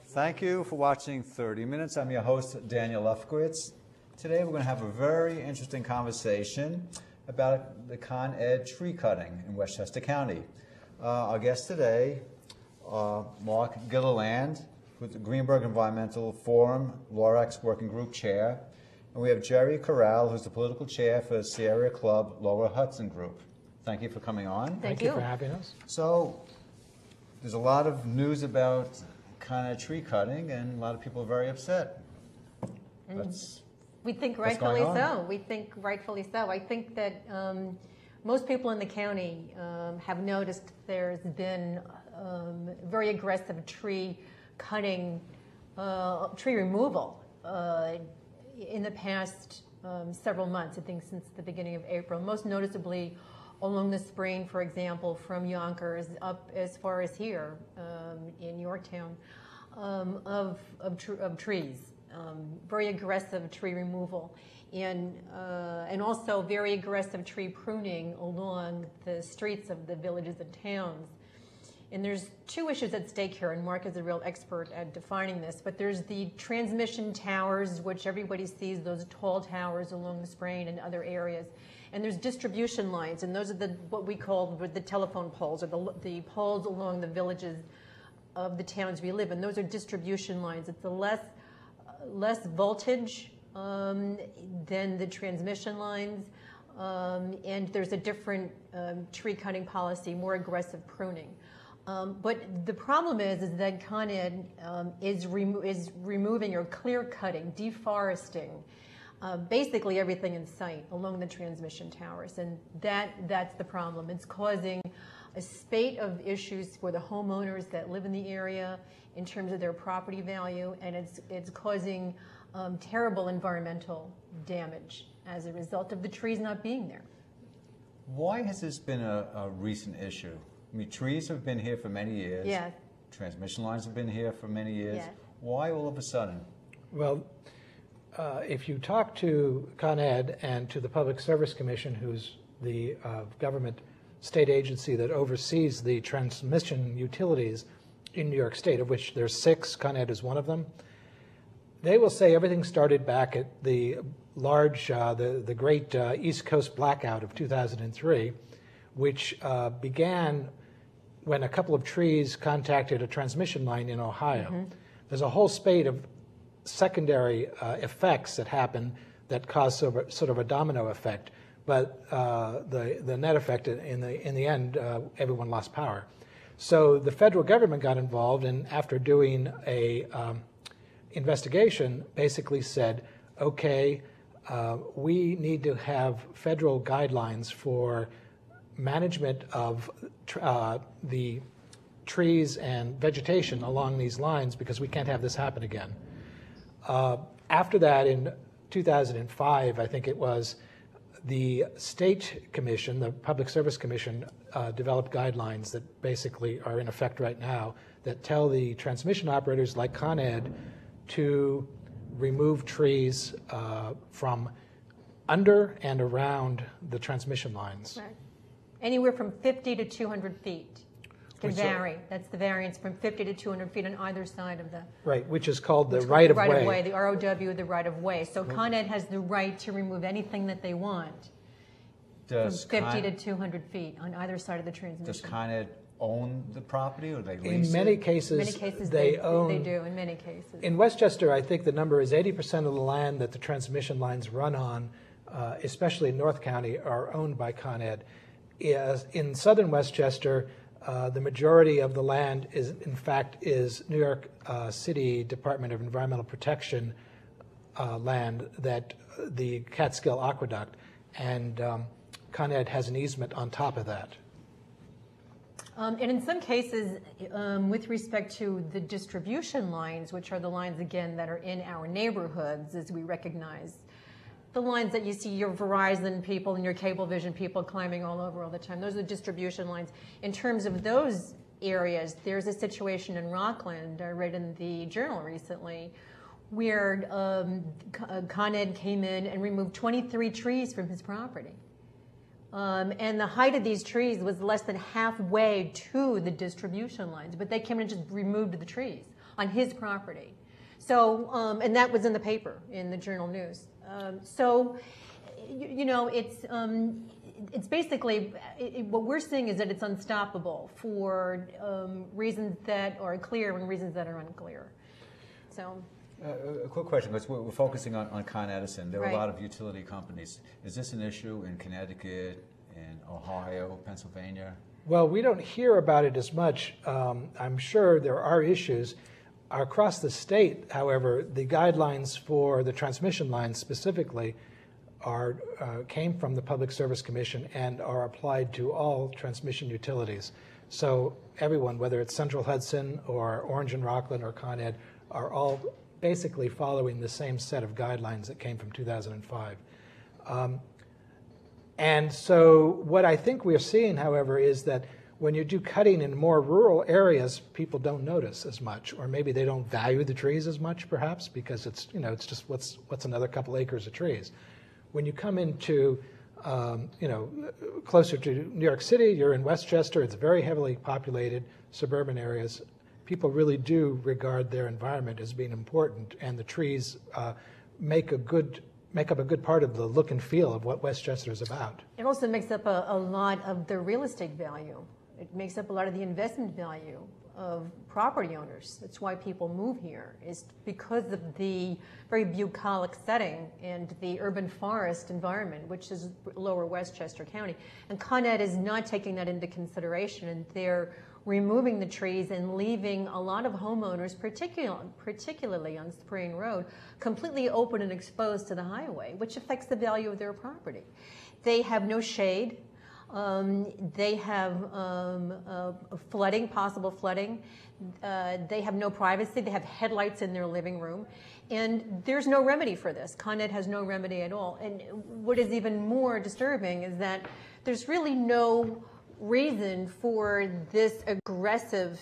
Thank you for watching 30 Minutes. I'm your host, Daniel Lefkowitz. Today we're going to have a very interesting conversation about the Con Ed tree cutting in Westchester County. Our guest today, Mark Gilliland, who's the Greenburgh Environmental Forum LORAX Working Group Chair. And we have Jerry Corral, who's the political chair for the Sierra Club Lower Hudson Group. Thank you for coming on. Thank you for having us. So, there's a lot of news about Con Ed tree cutting, and a lot of people are very upset. We think rightfully so. We think rightfully so. I think that most people in the county have noticed there's been very aggressive tree cutting, tree removal in the past several months, I think since the beginning of April, most noticeably along the Spring, for example, from Yonkers up as far as here in Yorktown, of trees. Very aggressive tree removal, and also very aggressive tree pruning along the streets of the villages and towns. And there's two issues at stake here, and Mark is a real expert at defining this, but there's the transmission towers, which everybody sees, those tall towers along the Spring and other areas. And there's distribution lines, and those are what we call the telephone poles, or the poles along the villages of the towns we live in. Those are distribution lines. It's a less voltage than the transmission lines, and there's a different tree cutting policy, more aggressive pruning. But the problem is that Con Ed is removing or clear cutting, deforesting, basically everything in sight along the transmission towers, and that's the problem. It's causing a spate of issues for the homeowners that live in the area in terms of their property value, and it's causing terrible environmental damage as a result of the trees not being there. Why has this been a recent issue? I mean, trees have been here for many years. Yes. Transmission lines have been here for many years. Yes. Why all of a sudden? Well, if you talk to Con Ed and to the Public Service Commission, who's the government state agency that oversees the transmission utilities in New York State, of which there's 6, Con Ed is one of them, they will say everything started back at the large, the great East Coast blackout of 2003, which began when a couple of trees contacted a transmission line in Ohio. Mm-hmm. There's a whole spate of secondary effects that happen that cause sort of a domino effect, but the net effect in the end, everyone lost power. So the federal government got involved, and after doing a investigation, basically said, okay, we need to have federal guidelines for management of the trees and vegetation along these lines, because we can't have this happen again. After that, in 2005, I think it was, the State Commission, the Public Service Commission, developed guidelines that basically are in effect right now that tell the transmission operators like Con Ed to remove trees from under and around the transmission lines. Right. Anywhere from 50 to 200 feet can vary. That's the variance, from 50 to 200 feet on either side of the... Right, which is called the right-of-way. The ROW, the right-of-way. So Con Ed has the right to remove anything that they want from 50 to 200 feet on either side of the transmission. Does Con Ed own the property, or they lease it? In many cases, they own. They do, in many cases. In Westchester, I think the number is 80% of the land that the transmission lines run on, especially in North County, are owned by Con Ed. In southern Westchester, the majority of the land is New York City Department of Environmental Protection land, that the Catskill Aqueduct, and Con Ed has an easement on top of that. And in some cases, with respect to the distribution lines, which are the lines, again, that are in our neighborhoods, as we recognize, the lines that you see your Verizon people and your Cablevision people climbing all over all the time, those are the distribution lines. In terms of those areas, there's a situation in Rockland, I read in the Journal recently, where Con Ed came in and removed 23 trees from his property. And the height of these trees was less than halfway to the distribution lines, but they came in and just removed the trees. on his property. So, and that was in the paper, in the Journal News. So, you know, it's basically, what we're seeing is that it's unstoppable for reasons that are clear and reasons that are unclear. So. A quick question, because we're focusing on Con Edison. There are Right. a lot of utility companies. Is this an issue in Connecticut, in Ohio, Pennsylvania? Well, we don't hear about it as much. I'm sure there are issues. Across the state, however, the guidelines for the transmission lines specifically came from the Public Service Commission and are applied to all transmission utilities. So everyone, whether it's Central Hudson or Orange and Rockland or Con Ed, are all basically following the same set of guidelines that came from 2005. And so what I think we're seeing, however, is that when you do cutting in more rural areas, people don't notice as much, or maybe they don't value the trees as much, perhaps, because it's, you know, it's just what's another couple acres of trees. When you come into, you know, closer to New York City, you're in Westchester, it's very heavily populated, suburban areas. People really do regard their environment as being important, and the trees make up a good part of the look and feel of what Westchester is about. It also makes up a lot of the real estate value. It makes up a lot of the investment value of property owners. That's why people move here, is because of the very bucolic setting and the urban forest environment, which is lower Westchester County. And Con Ed is not taking that into consideration, and they're removing the trees and leaving a lot of homeowners, particularly on Spring Road, completely open and exposed to the highway, which affects the value of their property. They have no shade. They have flooding, possible flooding. They have no privacy. They have headlights in their living room. And there's no remedy for this. Con Ed has no remedy at all. And what is even more disturbing is that there's really no reason for this aggressive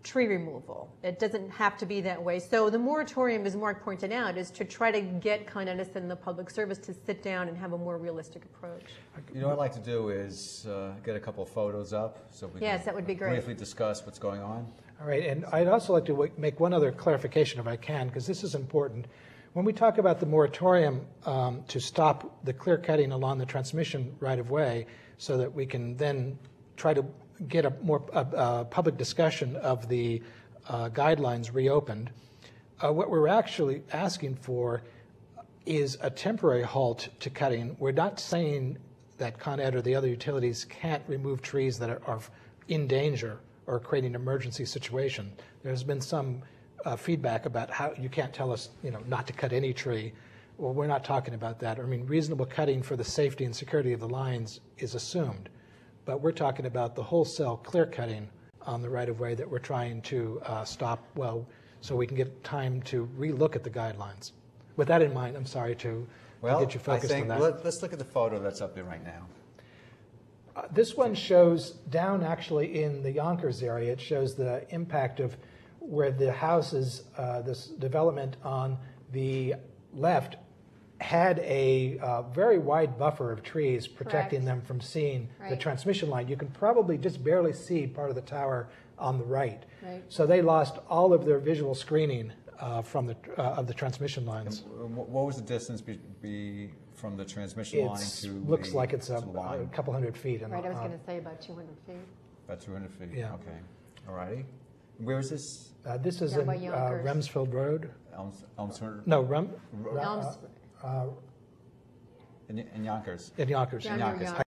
tree removal. It doesn't have to be that way. So the moratorium, as Mark pointed out, is to try to get Con Edison and the Public Service to sit down and have a more realistic approach. You know what I'd like to do is get a couple of photos up so we Yes, can that would be great. briefly discuss what's going on. All right, and I'd also like to make one other clarification if I can, because this is important. When we talk about the moratorium to stop the clear cutting along the transmission right-of-way so that we can then try to get a more public discussion of the guidelines reopened, what we're actually asking for is a temporary halt to cutting. We're not saying that Con Ed or the other utilities can't remove trees that are in danger or creating an emergency situation. There's been some feedback about how you can't tell us, you know, not to cut any tree. Well, we're not talking about that. I mean, reasonable cutting for the safety and security of the lines is assumed. But we're talking about the wholesale clear cutting on the right-of-way that we're trying to stop, well, so we can get time to relook at the guidelines. With that in mind, I'm sorry to get you focused on that. Let's look at the photo that's up there right now. This one shows down actually in the Yonkers area. It shows the impact of where the houses, this development on the left had a very wide buffer of trees protecting Correct. them from seeing the Right. transmission line. You can probably just barely see part of the tower on the right. Right. So they lost all of their visual screening of the transmission lines. What was the distance from the transmission line to Looks the, like it's to a the line? couple hundred feet. Right, I was going to say about 200 feet. About 200 feet. Yeah. Okay. All righty. Where is this? This is Down in by Yonkers. Remsfield Road. Elmsford? No, Elms, In Yonkers. in Yonkers. Down Yonkers. near I